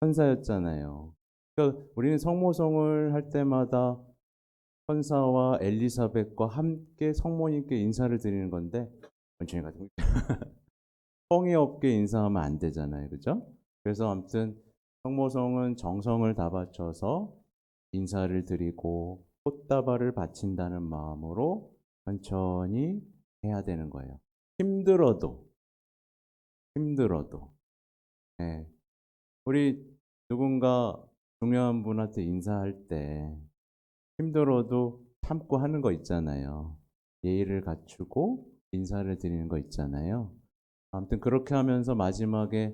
천사였잖아요. 그러니까 우리는 성모성을 할 때마다 천사와 엘리사벳과 함께 성모님께 인사를 드리는 건데 원천이 가지고 성의 없게 인사하면 안 되잖아요. 그죠? 그래서 아무튼 성모성은 정성을 다 바쳐서 인사를 드리고 꽃다발을 바친다는 마음으로 천천히 해야 되는 거예요. 힘들어도, 힘들어도. 예. 우리 누군가 중요한 분한테 인사할 때 힘들어도 참고 하는 거 있잖아요. 예의를 갖추고 인사를 드리는 거 있잖아요. 아무튼 그렇게 하면서 마지막에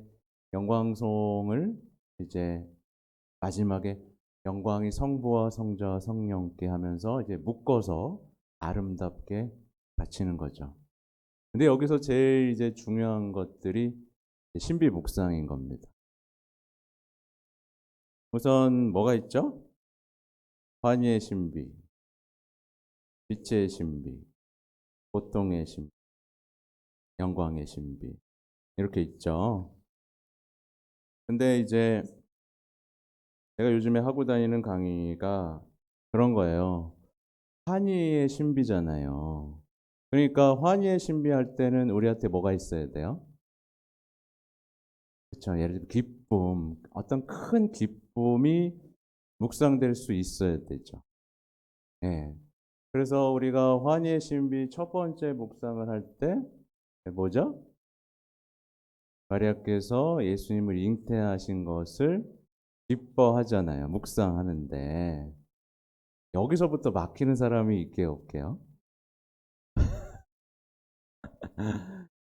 영광송을 이제 마지막에 영광이 성부와 성자와 성령께 하면서 이제 묶어서 아름답게 바치는 거죠. 근데 여기서 제일 이제 중요한 것들이 신비 묵상인 겁니다. 우선 뭐가 있죠? 환희의 신비, 빛의 신비, 보통의 신비, 영광의 신비 이렇게 있죠. 근데 이제 제가 요즘에 하고 다니는 강의가 그런 거예요. 환희의 신비잖아요. 그러니까 환희의 신비 할 때는 우리한테 뭐가 있어야 돼요? 그렇죠. 예를 들면 기쁨, 어떤 큰 기쁨이 묵상될 수 있어야 되죠. 예. 그래서 우리가 환희의 신비 첫 번째 묵상을 할 때 뭐죠? 마리아께서 예수님을 잉태하신 것을 기뻐하잖아요. 묵상하는데 여기서부터 막히는 사람이 있게요, 없게요?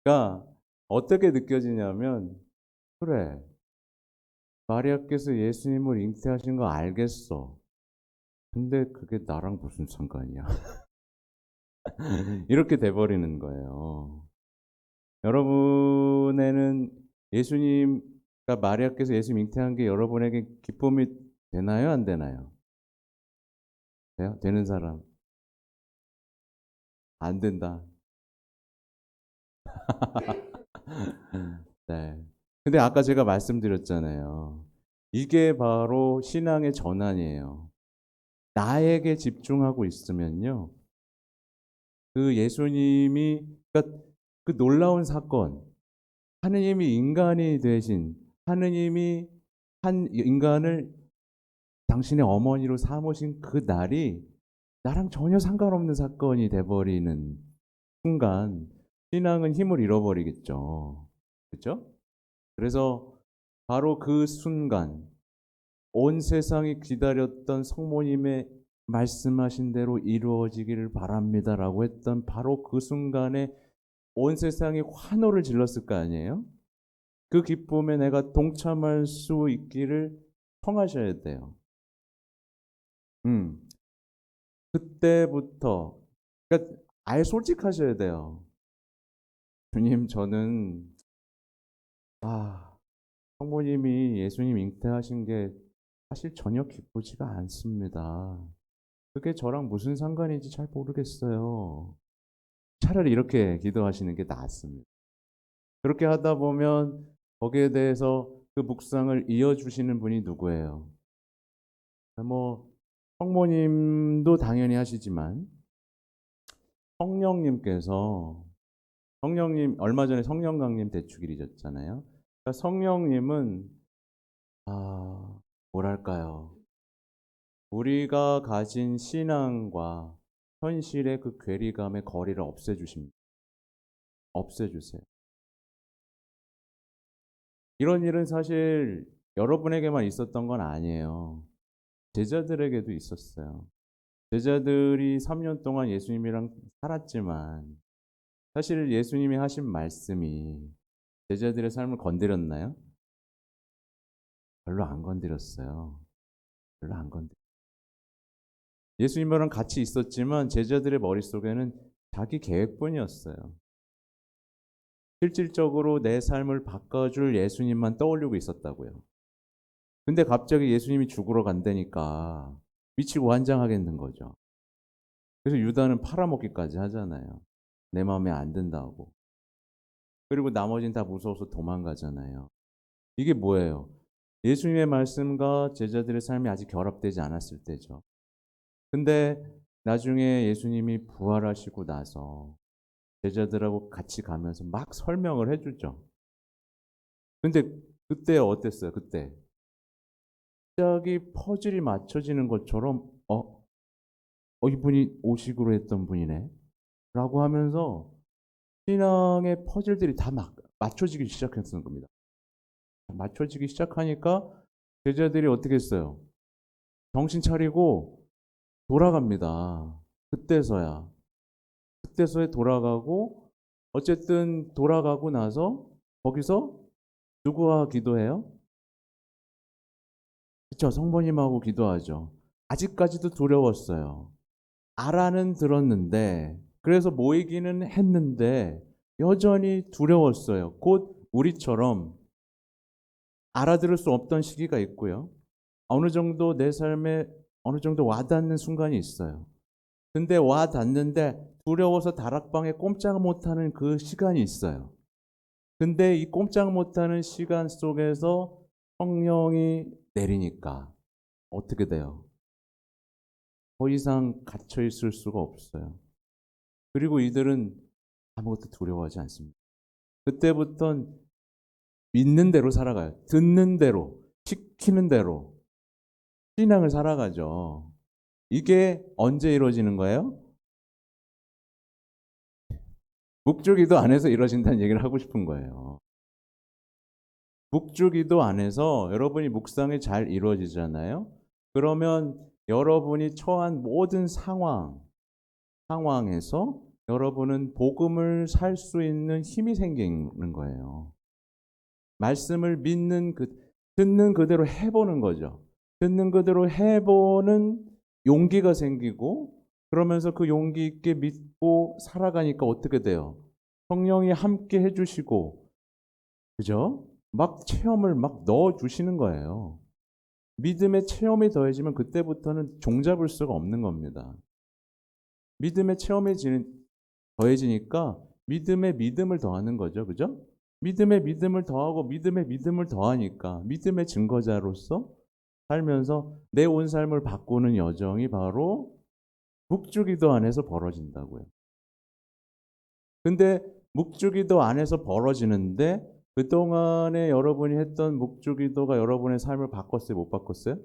그러니까 어떻게 느껴지냐면 그래, 마리아께서 예수님을 잉태하신 거 알겠어. 근데 그게 나랑 무슨 상관이야? 이렇게 돼버리는 거예요. 여러분에는 예수님, 그러니까 마리아께서 예수님 잉태한 게 여러분에게 기쁨이 되나요? 안 되나요? 돼요? 되는 사람? 안 된다. 네. 근데 아까 제가 말씀드렸잖아요. 이게 바로 신앙의 전환이에요. 나에게 집중하고 있으면요. 그 예수님이, 그러니까 그 놀라운 사건, 하느님이 인간이 되신, 하느님이 한 인간을 당신의 어머니로 삼으신 그 날이 나랑 전혀 상관없는 사건이 돼버리는 순간, 신앙은 힘을 잃어버리겠죠. 그렇죠? 그래서 바로 그 순간, 온 세상이 기다렸던 성모님의 말씀하신 대로 이루어지기를 바랍니다라고 했던 바로 그 순간에 온 세상이 환호를 질렀을 거 아니에요? 그 기쁨에 내가 동참할 수 있기를 청하셔야 돼요. 음, 그때부터, 그러니까 아예 솔직하셔야 돼요. 주님, 저는, 성모님이 예수님 잉태하신 게 사실 전혀 기쁘지가 않습니다. 그게 저랑 무슨 상관인지 잘 모르겠어요. 차라리 이렇게 기도하시는 게 낫습니다. 그렇게 하다 보면 거기에 대해서 그 묵상을 이어주시는 분이 누구예요? 뭐 성모님도 당연히 하시지만 성령님께서, 성령님 얼마 전에 성령 강림 대축일이셨잖아요. 그러니까 성령님은 뭐랄까요? 우리가 가진 신앙과 현실의 그 괴리감의 거리를 없애주십니다. 없애주세요. 이런 일은 사실 여러분에게만 있었던 건 아니에요. 제자들에게도 있었어요. 제자들이 3년 동안 예수님이랑 살았지만 사실 예수님이 하신 말씀이 제자들의 삶을 건드렸나요? 별로 안 건드렸어요. 별로 안 건드. 예수님이랑 같이 있었지만 제자들의 머릿속에는 자기 계획뿐이었어요. 실질적으로 내 삶을 바꿔줄 예수님만 떠올리고 있었다고요. 근데 갑자기 예수님이 죽으러 간다니까 미치고 환장하겠는 거죠. 그래서 유다는 팔아먹기까지 하잖아요. 내 마음에 안 든다고. 그리고 나머지는 다 무서워서 도망가잖아요. 이게 뭐예요? 예수님의 말씀과 제자들의 삶이 아직 결합되지 않았을 때죠. 근데 나중에 예수님이 부활하시고 나서 제자들하고 같이 가면서 막 설명을 해주죠. 근데 그때 어땠어요? 그때 갑자기 퍼즐이 맞춰지는 것처럼 이분이 오시기로 했던 분이네 라고 하면서 신앙의 퍼즐들이 다 막 맞춰지기 시작했던 겁니다. 맞춰지기 시작하니까 제자들이 어떻게 했어요? 정신 차리고 돌아갑니다. 그때서야. 그때서야 돌아가고 어쨌든 돌아가고 나서 거기서 누구와 기도해요? 그쵸, 성모님하고 기도하죠. 아직까지도 두려웠어요. 알아는 들었는데 그래서 모이기는 했는데 여전히 두려웠어요. 곧 우리처럼 알아들을 수 없던 시기가 있고요. 어느 정도 내 삶에 어느 정도 와닿는 순간이 있어요. 근데 와닿는데 두려워서 다락방에 꼼짝 못하는 그 시간이 있어요. 근데 이 꼼짝 못하는 시간 속에서 성령이 내리니까 어떻게 돼요? 더 이상 갇혀 있을 수가 없어요. 그리고 이들은 아무것도 두려워하지 않습니다. 그때부턴 믿는 대로 살아가요. 듣는 대로, 시키는 대로 신앙을 살아가죠. 이게 언제 이루어지는 거예요? 묵주기도 안에서 이루어진다는 얘기를 하고 싶은 거예요. 묵주기도 안에서 여러분이 묵상이 잘 이루어지잖아요. 그러면 여러분이 처한 모든 상황에서 여러분은 복음을 살 수 있는 힘이 생기는 거예요. 말씀을 듣는 그대로 해보는 거죠. 듣는 그대로 해보는 용기가 생기고 그러면서 그 용기 있게 믿고 살아가니까 어떻게 돼요? 성령이 함께 해주시고, 그죠? 막 체험을 막 넣어주시는 거예요. 믿음의 체험이 더해지면 그때부터는 종잡을 수가 없는 겁니다. 믿음의 체험이 더해지니까 믿음의 믿음을 더하는 거죠. 그죠? 믿음의 믿음을 더하고 믿음의 믿음을 더하니까 믿음의 증거자로서 살면서 내 온 삶을 바꾸는 여정이 바로 묵주기도 안에서 벌어진다고요. 근데 묵주기도 안에서 벌어지는데 그동안에 여러분이 했던 묵주기도가 여러분의 삶을 바꿨어요? 못 바꿨어요?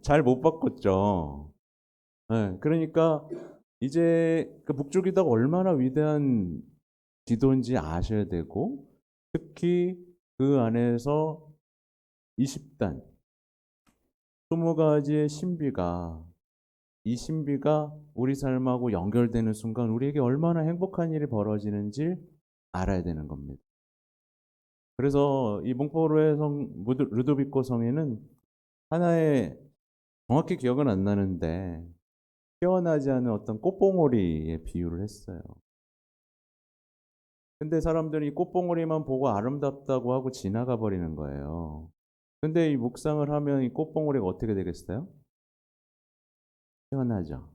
잘 못 바꿨죠. 네, 그러니까 이제 그 묵주기도가 얼마나 위대한 기도인지 아셔야 되고 특히 그 안에서 20단, 20가지의 신비가 이 신비가 우리 삶하고 연결되는 순간 우리에게 얼마나 행복한 일이 벌어지는지 알아야 되는 겁니다. 그래서 이 몽포로의 루도비코 성에는 하나의 정확히 기억은 안 나는데 피어나지 않은 어떤 꽃봉오리에 비유를 했어요. 근데 사람들이 이 꽃봉오리만 보고 아름답다고 하고 지나가 버리는 거예요. 근데 이 묵상을 하면 이 꽃봉오리가 어떻게 되겠어요? 피어나죠.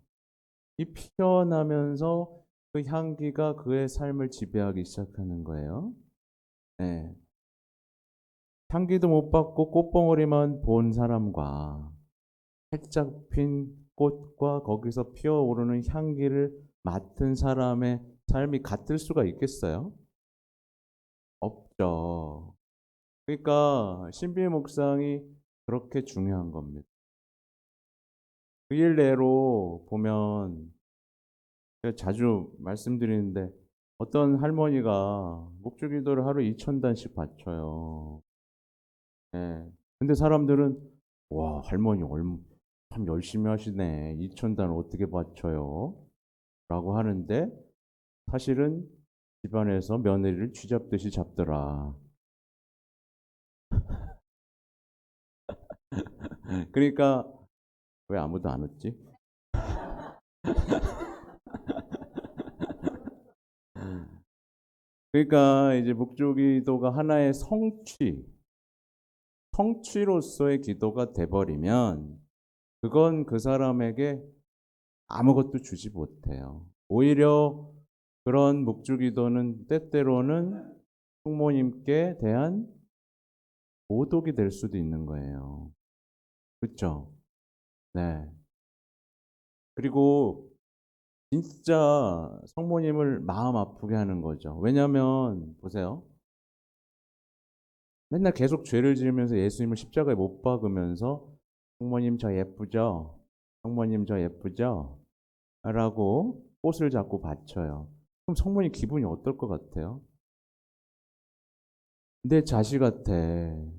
이 피어나면서 그 향기가 그의 삶을 지배하기 시작하는 거예요. 네. 향기도 못 받고 꽃봉오리만 본 사람과 활짝 핀 꽃과 거기서 피어오르는 향기를 맡은 사람의 삶이 같을 수가 있겠어요? 없죠. 그러니까 신비의 묵상이 그렇게 중요한 겁니다. 그 일례로 보면 제가 자주 말씀드리는데 어떤 할머니가 묵주기도를 하루 2,000단씩 바쳐요. 예. 근데 사람들은 와 할머니 참 열심히 하시네. 2,000단 어떻게 바쳐요? 라고 하는데 사실은 집안에서 며느리를 쥐잡듯이 잡더라. 그러니까 왜 아무도 안 웃지? 그러니까 이제 묵주기도가 하나의 성취로서의 기도가 돼버리면 그건 그 사람에게 아무것도 주지 못해요. 오히려 그런 묵주기도는 때때로는 숙모님께 대한 모독이 될 수도 있는 거예요. 그쵸? 네. 그리고 진짜 성모님을 마음 아프게 하는 거죠. 왜냐하면 보세요. 맨날 계속 죄를 지으면서 예수님을 십자가에 못 박으면서 "성모님 저 예쁘죠? 성모님 저 예쁘죠?" 라고 꽃을 자꾸 바쳐요. 그럼 성모님 기분이 어떨 것 같아요? 내 자식한테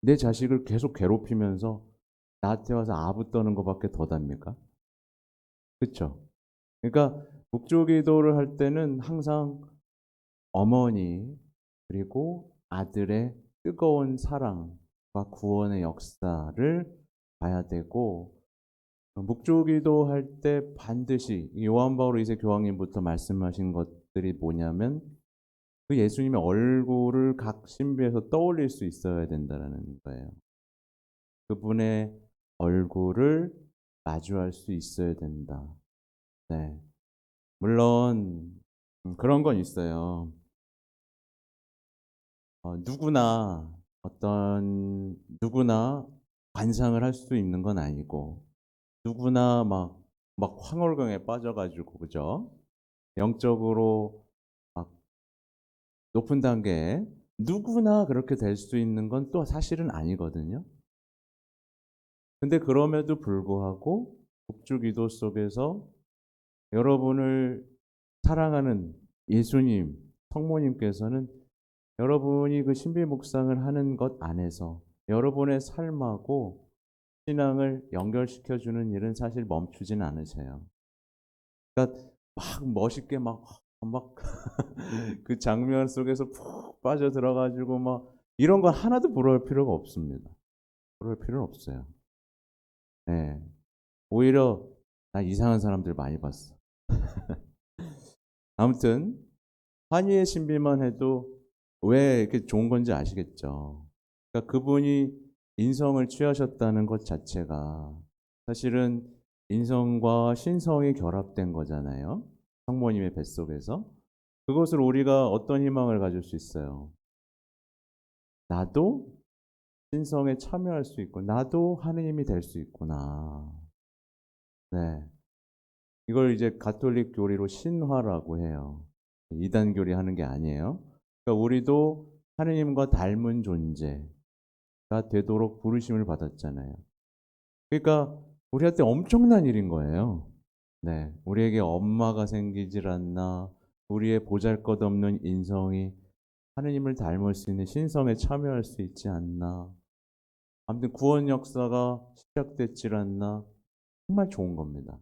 내 자식을 계속 괴롭히면서 나한테 와서 아부 떠는 것밖에 더 답니까? 그쵸? 그러니까 묵주기도를 할 때는 항상 어머니 그리고 아들의 뜨거운 사랑과 구원의 역사를 봐야 되고 묵주기도 할 때 반드시 요한 바울 2세 교황님부터 말씀하신 것들이 뭐냐면 그 예수님의 얼굴을 각 신비에서 떠올릴 수 있어야 된다는 거예요. 그분의 얼굴을 마주할 수 있어야 된다. 네. 물론 그런 건 있어요. 누구나 관상을 할 수 있는 건 아니고 누구나 막 황홀경에 빠져가지고 그죠? 영적으로 막 높은 단계에 누구나 그렇게 될 수 있는 건 또 사실은 아니거든요. 근데 그럼에도 불구하고 복주기도 속에서 여러분을 사랑하는 예수님, 성모님께서는 여러분이 그 신비 묵상을 하는 것 안에서 여러분의 삶하고 신앙을 연결시켜 주는 일은 사실 멈추진 않으세요. 그러니까 막 멋있게 막 그 장면 속에서 푹 빠져들어 가지고 막 이런 거 하나도 부러울 필요가 없습니다. 부러울 필요는 없어요. 예. 오히려 나 이상한 사람들 많이 봤어. 아무튼 환희의 신비만 해도 왜 이렇게 좋은 건지 아시겠죠? 그러니까 그분이 인성을 취하셨다는 것 자체가 사실은 인성과 신성이 결합된 거잖아요. 성모님의 뱃속에서. 그것을 우리가 어떤 희망을 가질 수 있어요? 나도 신성에 참여할 수 있고, 나도 하느님이 될 수 있구나. 네. 이걸 이제 가톨릭 교리로 신화라고 해요. 이단 교리 하는 게 아니에요. 그러니까 우리도 하느님과 닮은 존재가 되도록 부르심을 받았잖아요. 그러니까 우리한테 엄청난 일인 거예요. 네. 우리에게 엄마가 생기질 않나, 우리의 보잘것없는 인성이 하느님을 닮을 수 있는 신성에 참여할 수 있지 않나. 아무튼 구원 역사가 시작됐질 않나. 정말 좋은 겁니다.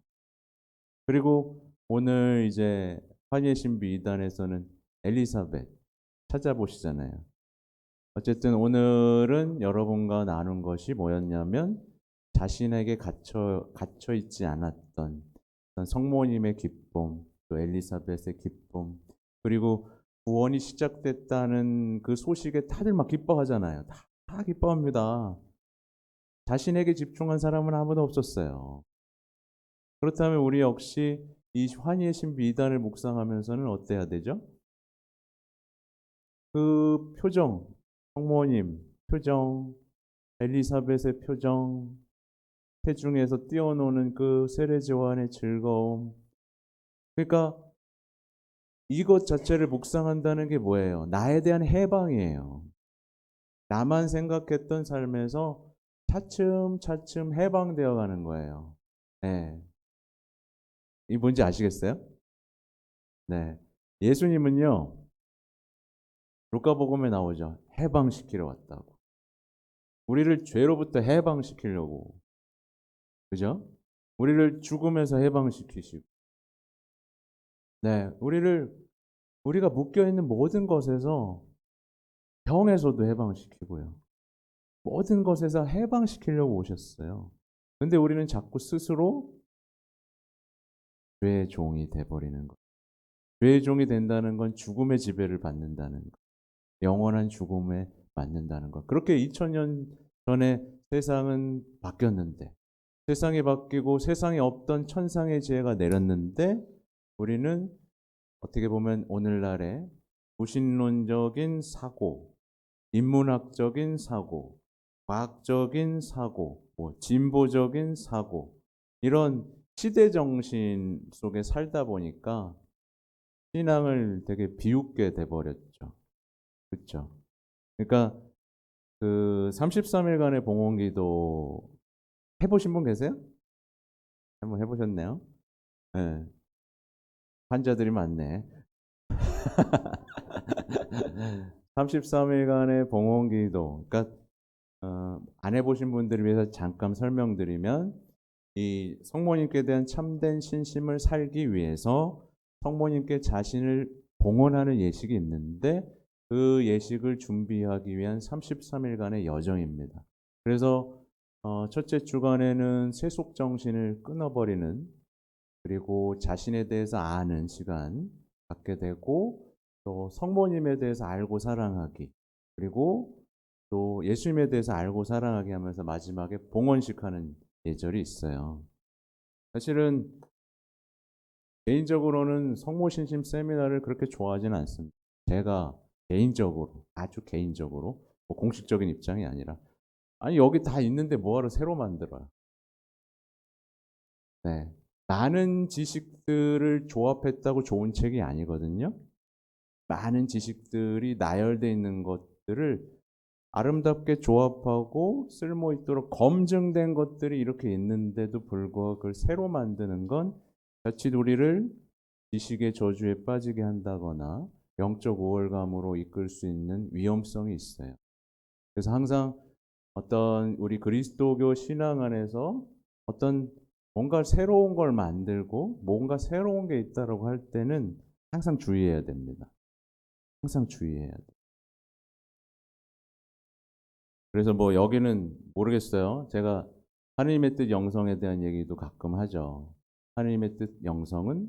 그리고 오늘 이제 환희의 신비 2단에서는 엘리사벳 찾아보시잖아요. 어쨌든 오늘은 여러분과 나눈 것이 뭐였냐면 자신에게 갇혀 있지 않았던 성모님의 기쁨, 또 엘리사벳의 기쁨, 그리고 구원이 시작됐다는 그 소식에 다들 막 기뻐하잖아요. 다 기뻐합니다. 자신에게 집중한 사람은 아무도 없었어요. 그렇다면 우리 역시 이 환희의 신비 2단을 묵상하면서는 어때야 되죠? 그 표정, 성모님 표정, 엘리사벳의 표정, 태중에서 뛰어노는 그 세례 요한의 즐거움. 그러니까 이것 자체를 묵상한다는 게 뭐예요? 나에 대한 해방이에요. 나만 생각했던 삶에서 차츰차츰 해방되어 가는 거예요. 네. 이 뭔지 아시겠어요? 네. 예수님은요, 루카복음에 나오죠. 해방시키러 왔다고. 우리를 죄로부터 해방시키려고. 그죠? 우리를 죽음에서 해방시키시고. 네. 우리가 묶여 있는 모든 것에서 병에서도 해방시키고요. 모든 것에서 해방시키려고 오셨어요. 근데 우리는 자꾸 스스로 죄의 종이 돼 버리는 거. 죄의 종이 된다는 건 죽음의 지배를 받는다는 거. 영원한 죽음에 맞는다는 것. 그렇게 2000년 전에 세상은 바뀌었는데 세상이 바뀌고 세상에 없던 천상의 지혜가 내렸는데 우리는 어떻게 보면 오늘날에 구신론적인 사고, 인문학적인 사고, 과학적인 사고, 뭐 진보적인 사고, 이런 시대 정신 속에 살다 보니까 신앙을 되게 비웃게 돼 버렸죠. 그렇죠? 그러니까 그 33일간의 봉헌기도 해 보신 분 계세요? 한번 해 보셨네요. 예. 환자들이 많네. 33일간의 봉헌기도. 그러니까 안 해보신 분들을 위해서 잠깐 설명드리면, 이 성모님께 대한 참된 신심을 살기 위해서 성모님께 자신을 봉헌하는 예식이 있는데, 그 예식을 준비하기 위한 33일간의 여정입니다. 그래서 첫째 주간에는 세속 정신을 끊어버리는, 그리고 자신에 대해서 아는 시간 갖게 되고, 또 성모님에 대해서 알고 사랑하기, 그리고 또 예수님에 대해서 알고 사랑하게 하면서 마지막에 봉헌식 하는 예절이 있어요. 사실은 개인적으로는 성모신심 세미나를 그렇게 좋아하지는 않습니다. 제가 개인적으로, 아주 개인적으로, 뭐 공식적인 입장이 아니라, 아니 여기 다 있는데 뭐하러 새로 만들어요. 네. 많은 지식들을 조합했다고 좋은 책이 아니거든요. 많은 지식들이 나열되어 있는 것들을 아름답게 조합하고 쓸모 있도록 검증된 것들이 이렇게 있는데도 불구하고 그걸 새로 만드는 건 자칫 우리를 지식의 저주에 빠지게 한다거나 영적 우월감으로 이끌 수 있는 위험성이 있어요. 그래서 항상 어떤 우리 그리스도교 신앙 안에서 어떤 뭔가 새로운 걸 만들고 뭔가 새로운 게 있다라고 할 때는 항상 주의해야 됩니다. 항상 주의해야 돼. 그래서 뭐 여기는 모르겠어요. 제가 하느님의 뜻 영성에 대한 얘기도 가끔 하죠. 하느님의 뜻 영성은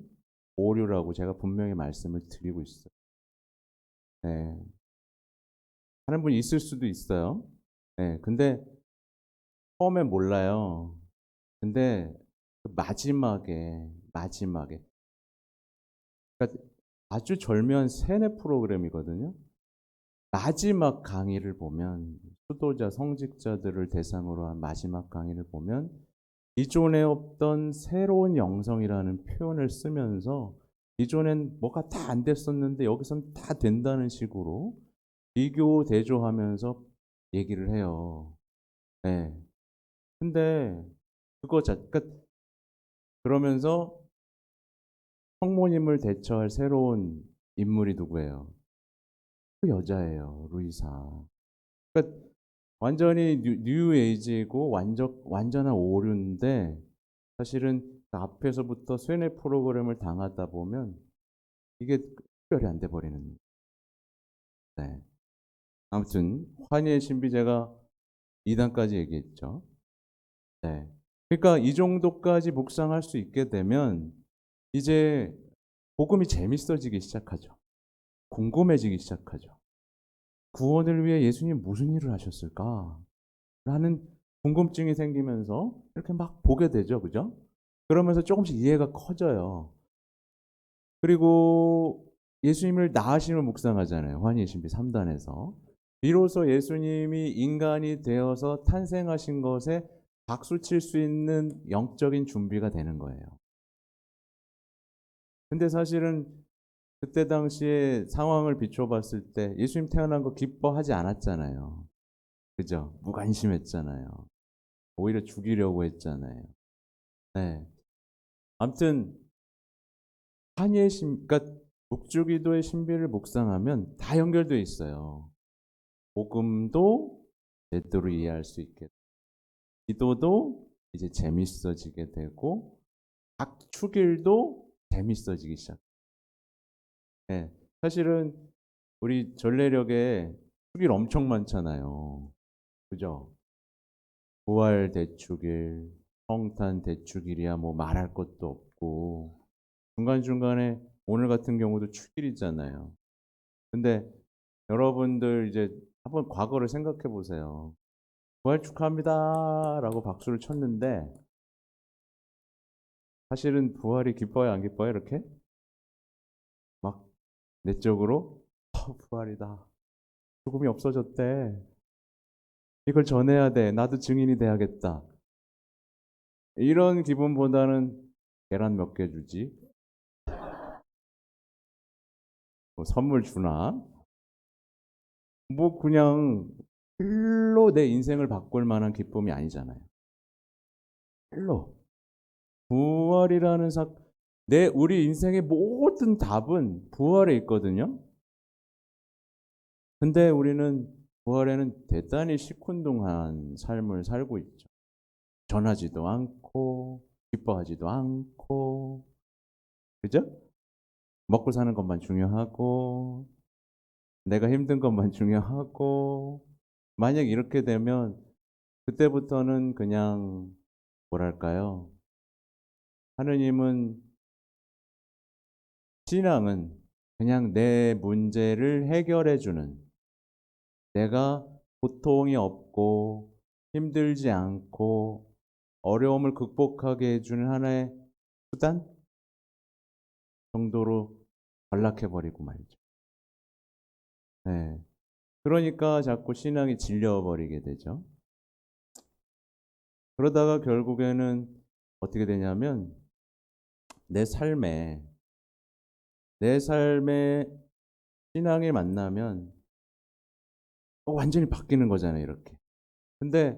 오류라고 제가 분명히 말씀을 드리고 있어요. 네. 하는 분이 있을 수도 있어요. 네. 근데 처음엔 몰라요. 근데 그 마지막에 그러니까 아주 절묘한 세뇌 프로그램이거든요. 마지막 강의를 보면, 수도자 성직자들을 대상으로 한 마지막 강의를 보면 기존에 없던 새로운 영성이라는 표현을 쓰면서 기존엔 뭐가 다 안 됐었는데 여기선 다 된다는 식으로 비교 대조하면서 얘기를 해요. 네. 근데 그러니까 그러면서 성모님을 대처할 새로운 인물이 누구예요? 그 여자예요, 루이사. 그러니까 완전히 뉴 에이지고 완전한 오류인데, 사실은 그 앞에서부터 쇠뇌 프로그램을 당하다 보면 이게 특별히 안 돼 버리는. 네. 아무튼 환희의 신비 제가 2단까지 얘기했죠. 네. 그러니까 이 정도까지 묵상할 수 있게 되면 이제 복음이 재밌어지기 시작하죠. 궁금해지기 시작하죠. 구원을 위해 예수님 무슨 일을 하셨을까? 라는 궁금증이 생기면서 이렇게 막 보게 되죠. 그죠? 그러면서 조금씩 이해가 커져요. 그리고 예수님을 낳으심을 묵상하잖아요. 환희의 신비 3단에서. 비로소 예수님이 인간이 되어서 탄생하신 것에 박수 칠 수 있는 영적인 준비가 되는 거예요. 근데 사실은 그때 당시에 상황을 비춰봤을 때 예수님 태어난 거 기뻐하지 않았잖아요. 그죠? 무관심했잖아요. 오히려 죽이려고 했잖아요. 네. 아무튼 한예의 그러니까 묵주기도의 신비를 묵상하면 다 연결되어 있어요. 복음도 제대로 이해할 수 있게, 기도도 이제 재밌어지게 되고, 각 축일도 재밌어지기 시작. 네. 사실은 우리 전래력에 축일 엄청 많잖아요. 그죠? 부활 대축일, 성탄 대축일이야 뭐 말할 것도 없고, 중간중간에 오늘 같은 경우도 축일이잖아요. 근데 여러분들 이제 한번 과거를 생각해 보세요. 부활 축하합니다 라고 박수를 쳤는데 사실은 부활이 기뻐요 안 기뻐요 이렇게? 막 내적으로 부활이다. 죽음이 없어졌대. 이걸 전해야 돼. 나도 증인이 돼야겠다. 이런 기분보다는 계란 몇 개 주지? 뭐 선물 주나? 뭐 그냥 별로 내 인생을 바꿀 만한 기쁨이 아니잖아요. 별로. 부활이라는 우리 인생의 모든 답은 부활에 있거든요. 근데 우리는 부활에는 대단히 시큰둥한 삶을 살고 있죠. 전하지도 않고 기뻐하지도 않고, 그죠? 먹고 사는 것만 중요하고 내가 힘든 것만 중요하고, 만약 이렇게 되면 그때부터는 그냥 뭐랄까요? 신앙은 그냥 내 문제를 해결해 주는, 내가 고통이 없고 힘들지 않고 어려움을 극복하게 해주는 하나의 수단 정도로 전락해버리고 말이죠. 네. 그러니까 자꾸 신앙이 질려버리게 되죠. 그러다가 결국에는 어떻게 되냐면 내 삶에 신앙이 만나면 완전히 바뀌는 거잖아요, 이렇게. 근데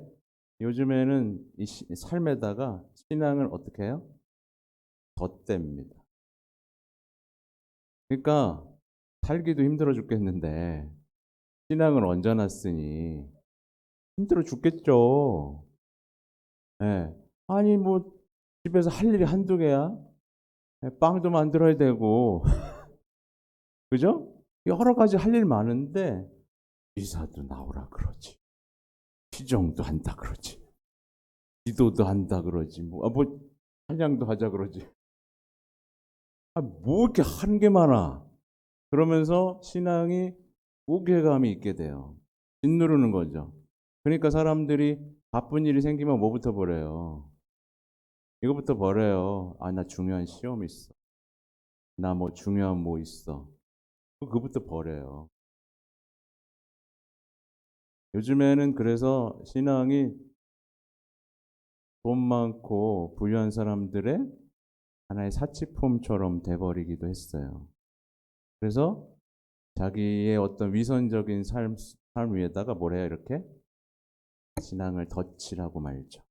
요즘에는 이 삶에다가 신앙을 어떻게 해요? 덧댑니다. 그러니까 살기도 힘들어 죽겠는데 신앙을 얹어놨으니 힘들어 죽겠죠. 예. 아니 뭐 집에서 할 일이 한두 개야? 빵도 만들어야 되고 그죠? 여러 가지 할 일 많은데 이사도 나오라 그러지, 피정도 한다 그러지, 기도도 한다 그러지, 뭐 찬양도 하자 그러지. 뭐 이렇게 한 게 많아. 그러면서 신앙이 무게감이 있게 돼요. 짓누르는 거죠. 그러니까 사람들이 바쁜 일이 생기면 뭐부터 버려요? 이거부터 버려요. 아, 나 중요한 시험 있어. 나 뭐 중요한 뭐 있어. 그거부터 버려요. 요즘에는 그래서 신앙이 돈 많고 부유한 사람들의 하나의 사치품처럼 돼버리기도 했어요. 그래서 자기의 어떤 위선적인 삶 위에다가 뭘 해요? 이렇게 신앙을 덧칠하고 말죠.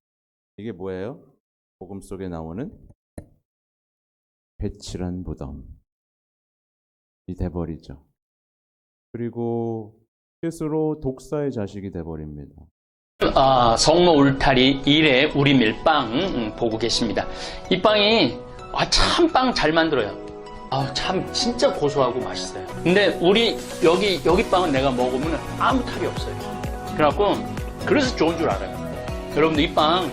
이게 뭐예요? 복음 속에 나오는 배칠한 무덤이 돼버리죠. 그리고 스스로 독사의 자식이 돼버립니다. 성모 울타리 1회 우리 밀빵 보고 계십니다. 이 빵이 참 빵 잘 만들어요. 참 진짜 고소하고 맛있어요. 근데 우리 여기 빵은 내가 먹으면 아무 탈이 없어요. 그래서 좋은 줄 알아요. 여러분들 이 빵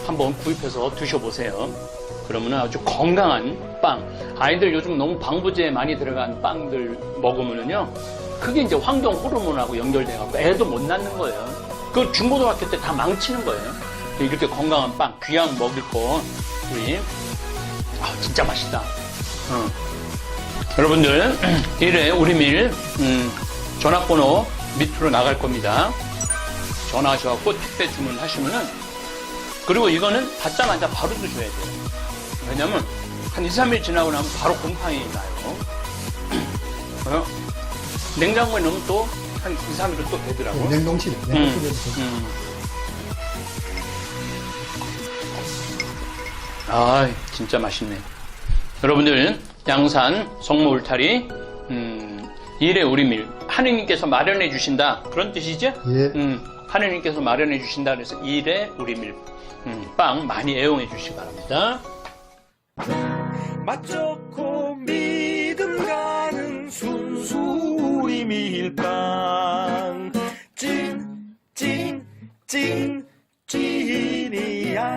한번 구입해서 드셔보세요. 그러면 아주 건강한 빵. 아이들 요즘 너무 방부제 많이 들어간 빵들 먹으면요, 그게 이제 환경 호르몬하고 연결돼갖고 애도 못 낳는 거예요. 그 중고등학교 때 다 망치는 거예요. 이렇게 건강한 빵, 귀양 먹을 거, 우리, 진짜 맛있다. 여러분들, 1회 우리 밀, 전화번호 밑으로 나갈 겁니다. 전화하셔갖고 택배 주문하시면은, 그리고 이거는 받자마자 바로 드셔야 돼요. 왜냐면, 한 2, 3일 지나고 나면 바로 곰팡이 나요. 냉장고에 넣으면 또 한 2, 3일은 또 되더라고. 냉동실에. 진짜 맛있네. 여러분들, 양산 성모 울타리 1회 우리밀 하느님께서 마련해 주신다, 그런 뜻이죠? 예. 하느님께서 마련해 주신다 그래서 1회 우리밀 빵 많이 애용해 주시기 바랍니다. 맛 좋고 믿음 가는 순수 우리 밀빵, 찐이야.